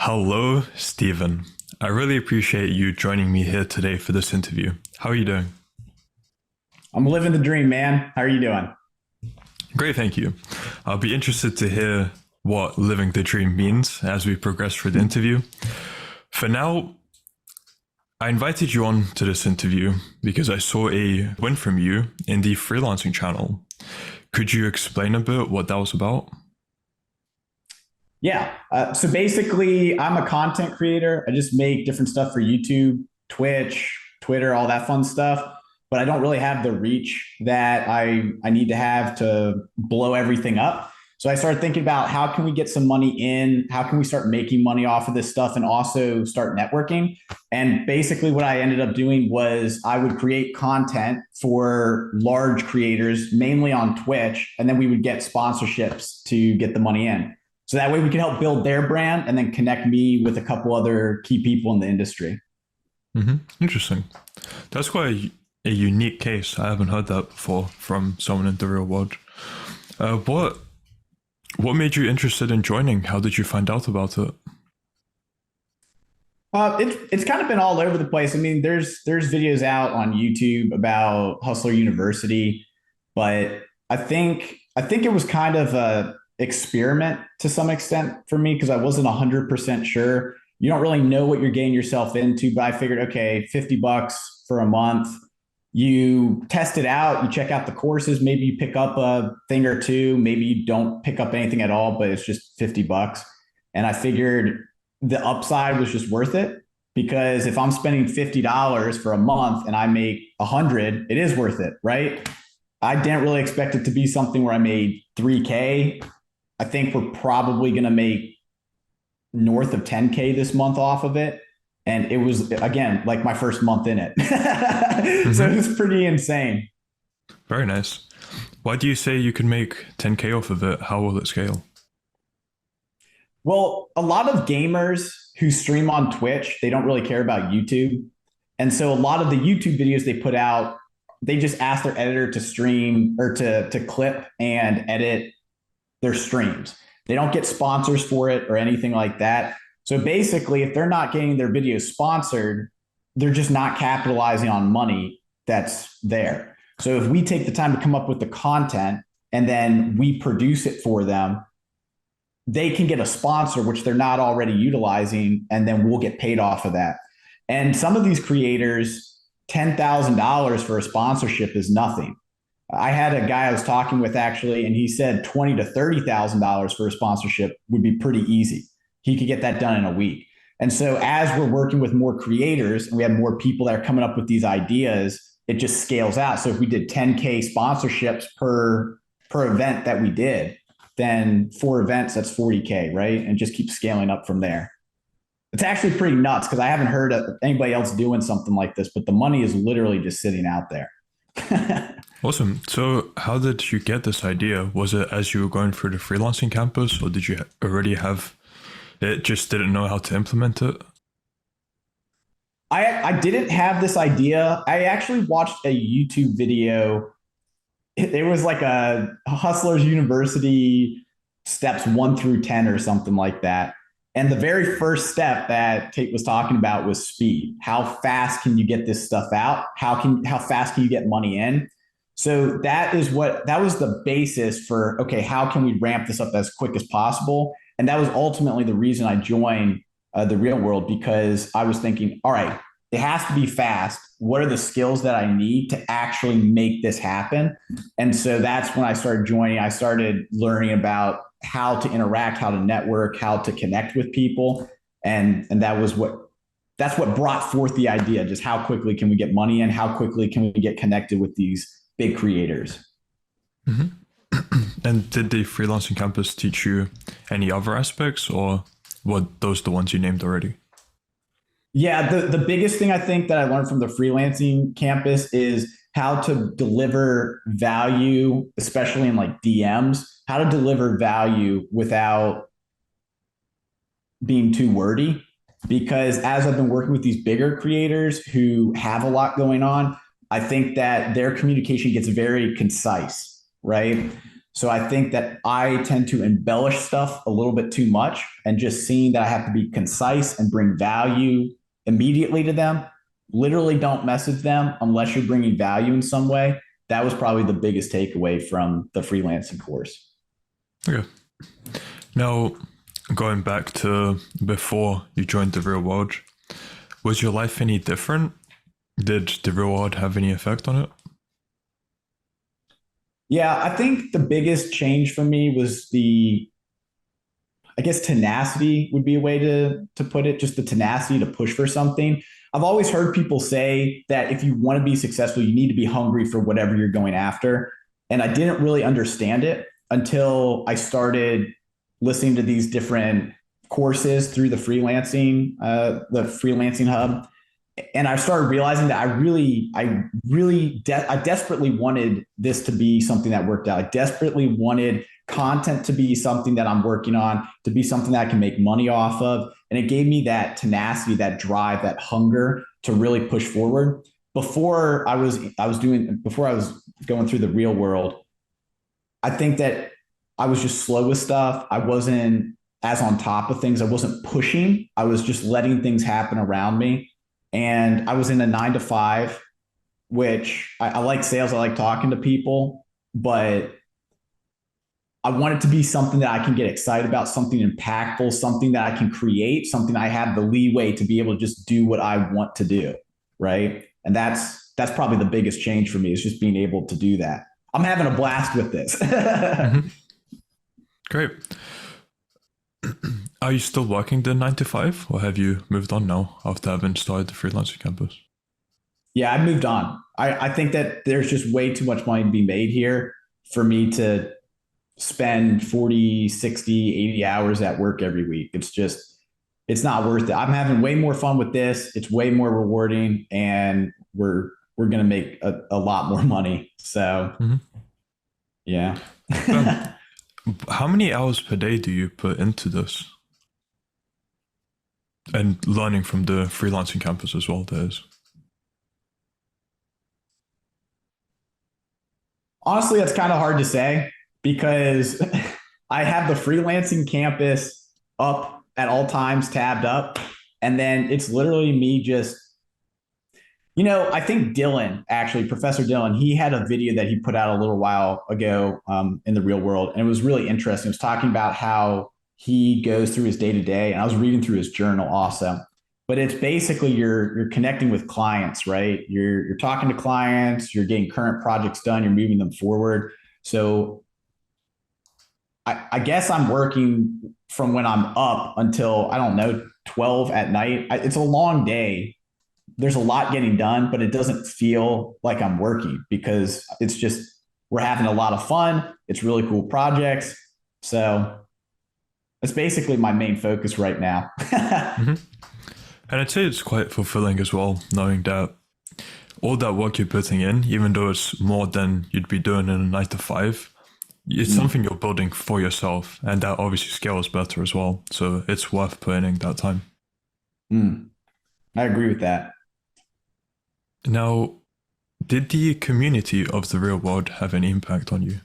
Hello, Stephen. I really appreciate you joining me here today for this interview. How are you doing? I'm living the dream, man. How are you doing? Great, thank you. I'll be interested to hear what living the dream means as we progress through the interview. For now, I invited you on to this interview because I saw a win from you in the freelancing channel. Could you explain a bit what that was about? Yeah. So basically, I'm a content creator. I just make different stuff for YouTube, Twitch, Twitter, all that fun stuff. But I don't really have the reach that I need to have to blow everything up. So I started thinking about how can we get some money in? How can we start making money off of this stuff and also start networking? And basically, what I ended up doing was I would create content for large creators, mainly on Twitch, and then we would get sponsorships to get the money in. So that way we can help build their brand and then connect me with a couple other key people in the industry. Interesting. That's quite a unique case. I haven't heard that before from someone in the real world. What made you interested in joining? How did you find out about it? It's kind of been all over the place. I mean, there's videos out on YouTube about Hustler University, but I think it was kind of a experiment to some extent for me because I wasn't 100% sure. You don't really know what you're getting yourself into, but I figured, okay, $50 for a month. You test it out, you check out the courses, maybe you pick up a thing or two, maybe you don't pick up anything at all, but it's just $50. And I figured the upside was just worth it because if I'm spending $50 for a month and I make 100, it is worth it, right? I didn't really expect it to be something where I made 3K. I think we're probably going to make north of 10K this month off of it. And it was, again, like my first month in it. So it hmm was pretty insane. Very nice. Why do you say you can make 10K off of it? How will it scale? Well, a lot of gamers who stream on Twitch, they don't really care about YouTube. And so a lot of the YouTube videos they put out, they just ask their editor to stream or to clip and edit their streams. They don't get sponsors for it or anything like that. So basically, if they're not getting their videos sponsored, they're just not capitalizing on money that's there. So if we take the time to come up with the content and then we produce it for them, they can get a sponsor, which they're not already utilizing, and then we'll get paid off of that. And some of these creators, $10,000 for a sponsorship is nothing. I had a guy I was talking with actually, and he said $20,000 to $30,000 for a sponsorship would be pretty easy. He could get that done in a week. And so as we're working with more creators and we have more people that are coming up with these ideas, it just scales out. So if we did 10K sponsorships per event that we did, then 4 events, that's 40K, right? And just keep scaling up from there. It's actually pretty nuts because I haven't heard of anybody else doing something like this, but the money is literally just sitting out there. Awesome. So, how did you get this idea? Was it as you were going through the freelancing campus, or did you already have it, just didn't know how to implement it? I didn't have this idea. I actually watched a YouTube video. It was like a Hustlers University steps 1 through 10 or something like that. And the very first step that Tate was talking about was speed. How fast can you get this stuff out? How fast can you get money in? So that was the basis for, okay, how can we ramp this up as quick as possible? And that was ultimately the reason I joined the real world because I was thinking, all right, it has to be fast. What are the skills that I need to actually make this happen? And so that's when I started joining. I started learning about how to interact, how to network, how to connect with people. And that's what brought forth the idea. Just how quickly can we get money in? How quickly can we get connected with these big creators? hmm And did the freelancing campus teach you any other aspects, or were those the ones you named already? Yeah, the biggest thing I think that I learned from the freelancing campus is how to deliver value, especially in like DMs, how to deliver value without being too wordy. Because as I've been working with these bigger creators who have a lot going on, I think that their communication gets very concise, right? So I think that I tend to embellish stuff a little bit too much, and just seeing that I have to be concise and bring value immediately to them. Literally don't message them unless you're bringing value in some way. That was probably the biggest takeaway from the freelancing course. Okay. Now, going back to before you joined the real world, was your life any different? Did the real world have any effect on it? Yeah, I think the biggest change for me was I guess tenacity would be a way to put it, just the tenacity to push for something. I've always heard people say that if you want to be successful, you need to be hungry for whatever you're going after. And I didn't really understand it until I started listening to these different courses through the freelancing hub. And I started realizing that I desperately wanted this to be something that worked out. I desperately wanted content to be something that I'm working on, to be something that I can make money off of. And it gave me that tenacity, that drive, that hunger to really push forward. Before I was going through the real world, I think that I was just slow with stuff. I wasn't as on top of things. I wasn't pushing. I was just letting things happen around me. And I was in a 9 to 5, which I like sales. I like talking to people, but I want it to be something that I can get excited about, something impactful, something that I can create, something I have the leeway to be able to just do what I want to do. Right. And that's probably the biggest change for me, is just being able to do that. I'm having a blast with this. Mm-hmm. Great. Are you still working the 9 to 5, or have you moved on now after having started the freelancing campus? Yeah, I moved on. I think that there's just way too much money to be made here for me to spend 40, 60, 80 hours at work every week. It's not worth it. I'm having way more fun with this. It's way more rewarding, and we're going to make a lot more money. So, Mm-hmm. yeah. How many hours per day do you put into this? And learning from the freelancing campus as well, there is. Honestly, that's kind of hard to say because I have the freelancing campus up at all times, tabbed up. And then it's literally me just, I think Professor Dylan, he had a video that he put out a little while ago in the real world. And it was really interesting. It was talking about how he goes through his day to day. And I was reading through his journal also. But it's basically you're connecting with clients, right? You're talking to clients, you're getting current projects done, you're moving them forward. So I guess I'm working from when I'm up until, I don't know, 12 at night. It's a long day. There's a lot getting done, but it doesn't feel like I'm working because it's just, we're having a lot of fun. It's really cool projects. So it's basically my main focus right now. Mm-hmm. And I'd say it's quite fulfilling as well, knowing that all that work you're putting in, even though it's more than you'd be doing in a 9 to 5, it's something you're building for yourself, and that obviously scales better as well. So it's worth putting in that time. I agree with that. Now, did the community of the real world have any impact on you?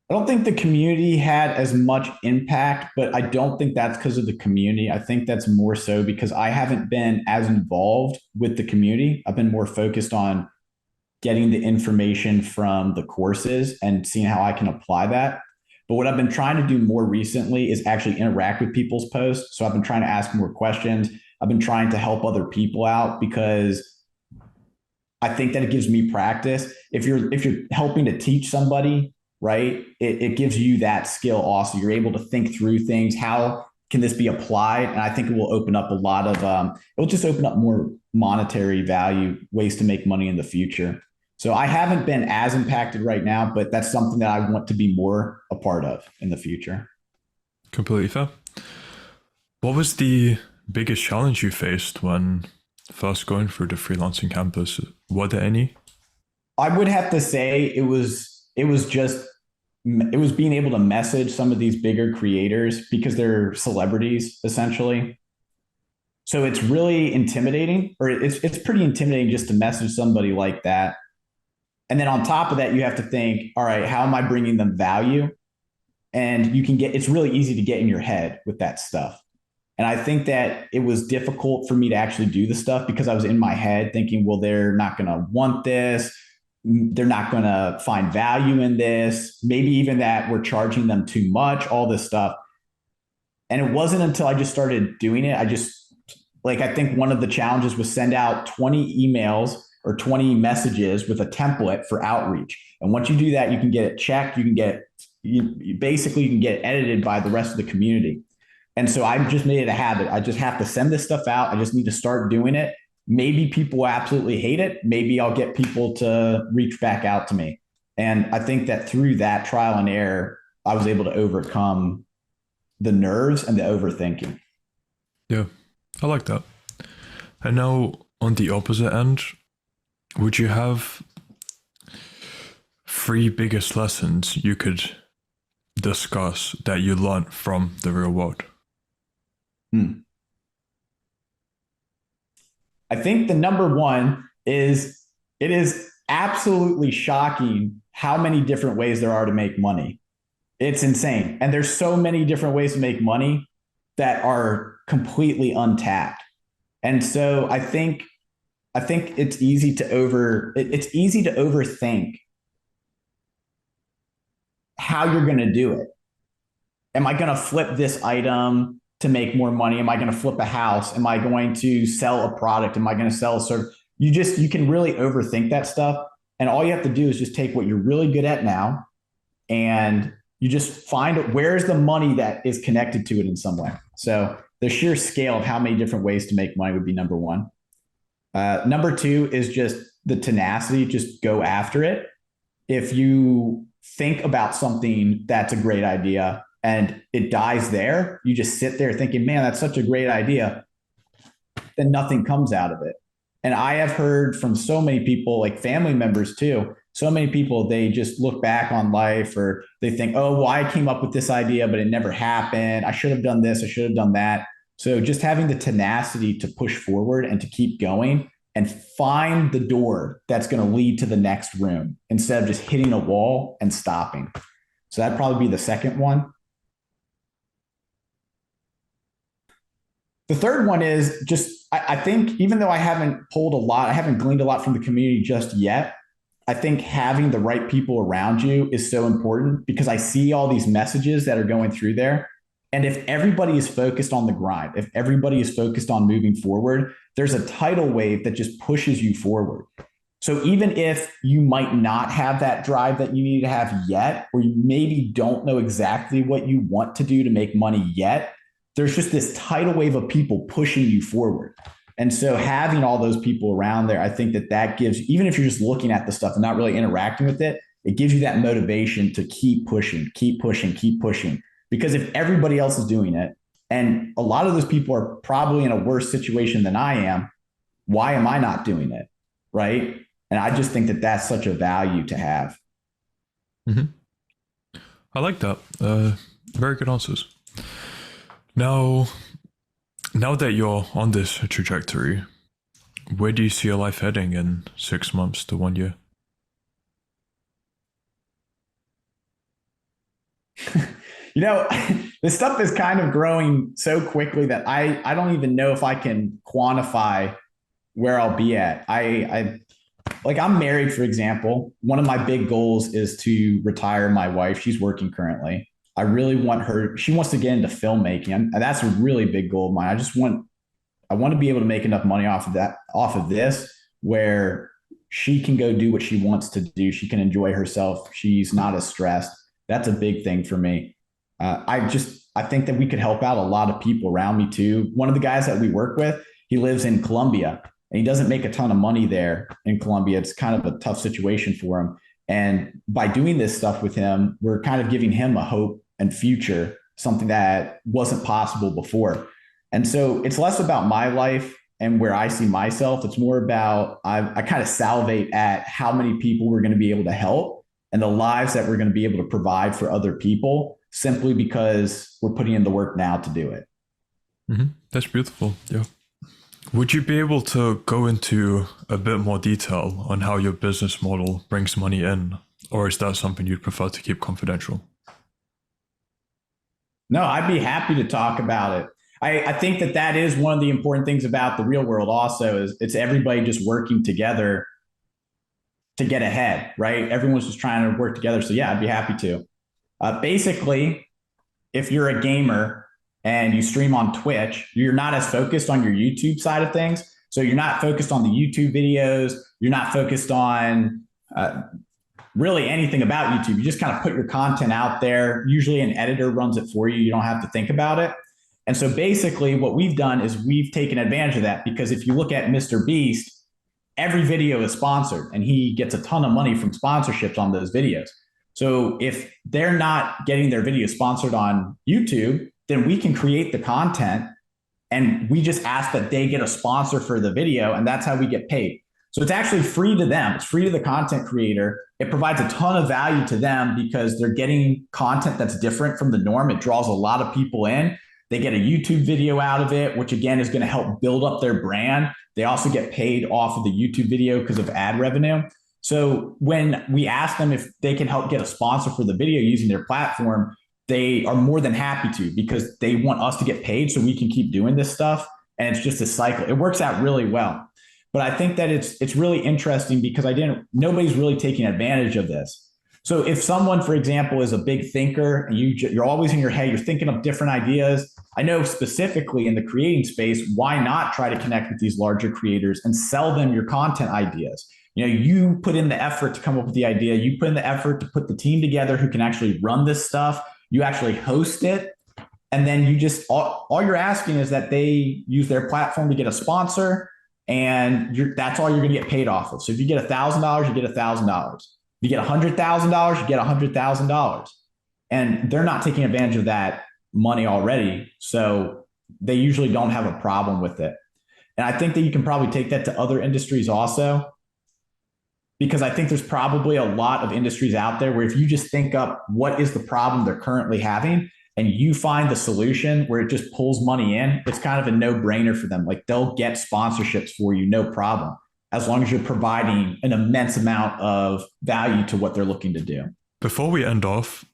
I don't think the community had as much impact, but I don't think that's because of the community. I think that's more so because I haven't been as involved with the community. I've been more focused on getting the information from the courses and seeing how I can apply that. But what I've been trying to do more recently is actually interact with people's posts. So I've been trying to ask more questions. I've been trying to help other people out because I think that it gives me practice. If you're helping to teach somebody, right, it gives you that skill also. You're able to think through things. How can this be applied? And I think it will open up a lot of, it will just open up more monetary value, ways to make money in the future. So I haven't been as impacted right now, but that's something that I want to be more a part of in the future. Completely fair. What was the biggest challenge you faced when first going through the freelancing campus? Were there any? I would have to say it was being able to message some of these bigger creators because they're celebrities essentially. So it's really intimidating, or it's pretty intimidating just to message somebody like that. And then on top of that, you have to think, all right, how am I bringing them value? And it's really easy to get in your head with that stuff. And I think that it was difficult for me to actually do the stuff because I was in my head thinking, well, they're not going to want this. They're not going to find value in this. Maybe even that we're charging them too much, all this stuff. And it wasn't until I just started doing it. I think one of the challenges was send out 20 emails or 20 messages with a template for outreach. And once you do that, you can get it checked. You can get you basically can get it edited by the rest of the community. And so I just made it a habit. I just have to send this stuff out. I just need to start doing it. Maybe people absolutely hate it. Maybe I'll get people to reach back out to me. And I think that through that trial and error, I was able to overcome the nerves and the overthinking. Yeah, I like that. And now on the opposite end, would you have 3 biggest lessons you could discuss that you learned from the real world? I think the number one is it is absolutely shocking how many different ways there are to make money. It's insane. And there's so many different ways to make money that are completely untapped. And so I think it's easy to overthink how you're going to do it. Am I going to flip this item to make more money? Am I going to flip a house? Am I going to sell a product? Am I going to sell a service? You can really overthink that stuff. And all you have to do is just take what you're really good at now and you just find where's the money that is connected to it in some way. So the sheer scale of how many different ways to make money would be number one. Number two is just the tenacity, just go after it. If you think about something that's a great idea and it dies there, you just sit there thinking, man, that's such a great idea, then nothing comes out of it. And I have heard from so many people, like family members too, so many people, they just look back on life or they think, oh, well, I came up with this idea, but it never happened. I should have done this. I should have done that. So just having the tenacity to push forward and to keep going and find the door that's going to lead to the next room instead of just hitting a wall and stopping. So that'd probably be the second one. The third one is just, I think even though I haven't gleaned a lot from the community just yet, I think having the right people around you is so important because I see all these messages that are going through there. And if everybody is focused on the grind, if everybody is focused on moving forward, there's a tidal wave that just pushes you forward. So even if you might not have that drive that you need to have yet, or you maybe don't know exactly what you want to do to make money yet, there's just this tidal wave of people pushing you forward. And so having all those people around there, I think that gives, even if you're just looking at the stuff and not really interacting with it, it gives you that motivation to keep pushing, keep pushing, keep pushing. Because if everybody else is doing it, and a lot of those people are probably in a worse situation than I am, why am I not doing it? Right. And I just think that that's such a value to have. Mm-hmm. I like that. Very good answers. Now that you're on this trajectory, where do you see your life heading in 6 months to 1 year? This stuff is kind of growing so quickly that I don't even know if I can quantify where I'll be at. I'm married, for example. One of my big goals is to retire my wife. She's working currently. I really want her, she wants to get into filmmaking. And that's a really big goal of mine. I want to be able to make enough money off of this, where she can go do what she wants to do. She can enjoy herself. She's not as stressed. That's a big thing for me. I think that we could help out a lot of people around me too. One of the guys that we work with, he lives in Colombia and he doesn't make a ton of money there in Colombia. It's kind of a tough situation for him. And by doing this stuff with him, we're kind of giving him a hope and future, something that wasn't possible before. And so it's less about my life and where I see myself. It's more about, I kind of salivate at how many people we're going to be able to help and the lives that we're going to be able to provide for other people simply because we're putting in the work now to do it. Mm-hmm. That's beautiful. Yeah. Would you be able to go into a bit more detail on how your business model brings money in, or is that something you'd prefer to keep confidential? No, I'd be happy to talk about it. I think that that is one of the important things about the real world also is it's everybody just working together to get ahead, right? Everyone's just trying to work together. So yeah, I'd be happy to. Basically, if you're a gamer and you stream on Twitch, you're not as focused on your YouTube side of things. So you're not focused on the YouTube videos. You're not focused on really anything about YouTube. You just kind of put your content out there. Usually an editor runs it for you. You don't have to think about it. And so basically what we've done is we've taken advantage of that because if you look at Mr. Beast, every video is sponsored and he gets a ton of money from sponsorships on those videos. So if they're not getting their video sponsored on YouTube, then we can create the content and we just ask that they get a sponsor for the video and that's how we get paid. So it's actually free to them. It's free to the content creator. It provides a ton of value to them because they're getting content that's different from the norm. It draws a lot of people in. They get a YouTube video out of it, which again is going to help build up their brand. They also get paid off of the YouTube video because of ad revenue. So when we ask them if they can help get a sponsor for the video using their platform, they are more than happy to because they want us to get paid so we can keep doing this stuff. And it's just a cycle. It works out really well. But I think that it's really interesting because nobody's really taking advantage of this. So if someone, for example, is a big thinker and you're always in your head, you're thinking of different ideas. I know specifically in the creating space, why not try to connect with these larger creators and sell them your content ideas? You know, you put in the effort to come up with the idea. You put in the effort to put the team together who can actually run this stuff. You actually host it. And then you just, all you're asking is that they use their platform to get a sponsor. And that's all you're going to get paid off of. So if you get $1,000, you get $1,000. If you get $100,000, you get $100,000. And they're not taking advantage of that money already. So they usually don't have a problem with it. And I think that you can probably take that to other industries also, because I think there's probably a lot of industries out there where if you just think up what is the problem they're currently having, and you find the solution where it just pulls money in, it's kind of a no-brainer for them. Like they'll get sponsorships for you, no problem, as long as you're providing an immense amount of value to what they're looking to do. Before we end off,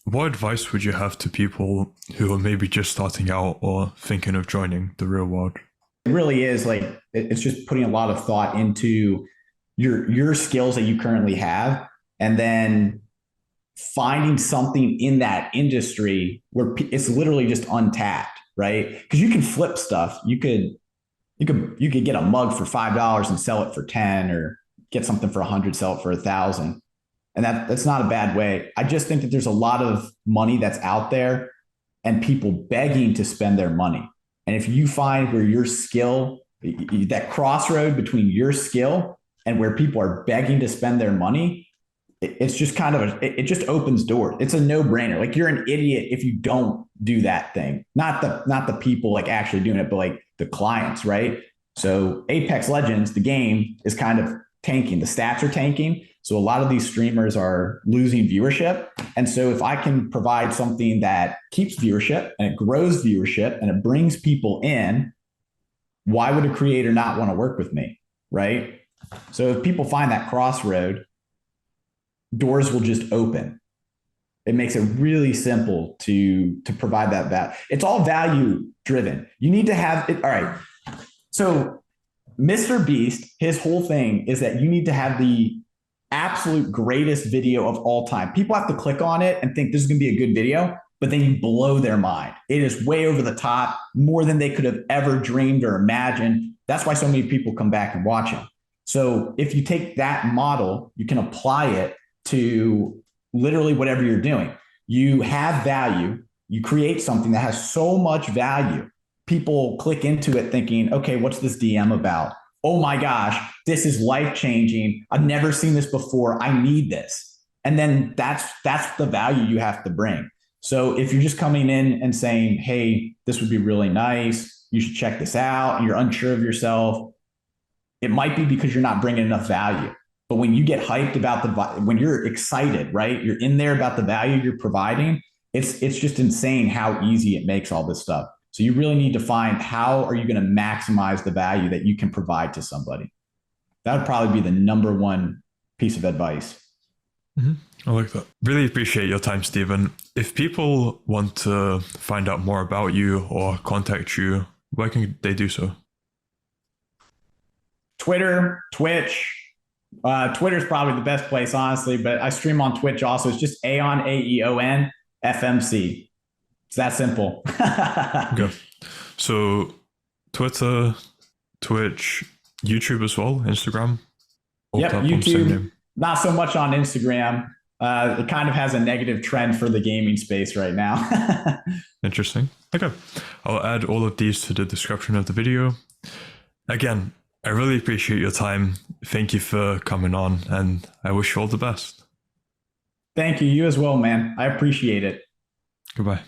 what advice would you have to people who are maybe just starting out or thinking of joining the real world? It really is like, it's just putting a lot of thought into your skills that you currently have, and then finding something in that industry where it's literally just untapped, right? Because you can flip stuff. You could get a mug for $5 and sell it for 10, or get something for 100, sell it for 1,000. And that's not a bad way. I just think that there's a lot of money that's out there and people begging to spend their money. And if you find where your skill, that crossroad between your skill and where people are begging to spend their money, it's just kind of it just opens doors. It's a no-brainer. Like you're an idiot if you don't do that thing. Not the people like actually doing it, but like the clients, right? So Apex Legends, the game, is kind of tanking. The stats are tanking. So a lot of these streamers are losing viewership. And so if I can provide something that keeps viewership and it grows viewership and it brings people in, why would a creator not want to work with me, right? So if people find that crossroad, doors will just open. It makes it really simple to provide that value. It's all value driven. You need to have it. All right. So Mr. Beast, his whole thing is that you need to have the absolute greatest video of all time. People have to click on it and think this is going to be a good video, but then you blow their mind. It is way over the top, more than they could have ever dreamed or imagined. That's why so many people come back and watch them. So if you take that model, you can apply it to literally whatever you're doing. You have value, you create something that has so much value. People click into it thinking, okay, what's this DM about? Oh my gosh, this is life-changing. I've never seen this before. I need this. And then that's the value you have to bring. So if you're just coming in and saying, hey, this would be really nice, you should check this out, and you're unsure of yourself, it might be because you're not bringing enough value. But when you get hyped about when you're excited, right? You're in there about the value you're providing. It's just insane how easy it makes all this stuff. So you really need to find how are you going to maximize the value that you can provide to somebody. That would probably be the number one piece of advice. Mm-hmm. I like that. Really appreciate your time, Stephen. If people want to find out more about you or contact you, where can they do so? Twitter, Twitch. Twitter's probably the best place, honestly, but I stream on Twitch also. It's just Aeon, AEON, FMC. It's that simple. Okay. So Twitter, Twitch, YouTube as well, Instagram. All Yep, platforms, same YouTube. name. Not so much on Instagram. It kind of has a negative trend for the gaming space right now. Interesting. Okay. I'll add all of these to the description of the video. Again, I really appreciate your time. Thank you for coming on, and I wish you all the best. Thank you. You as well, man. I appreciate it. Goodbye.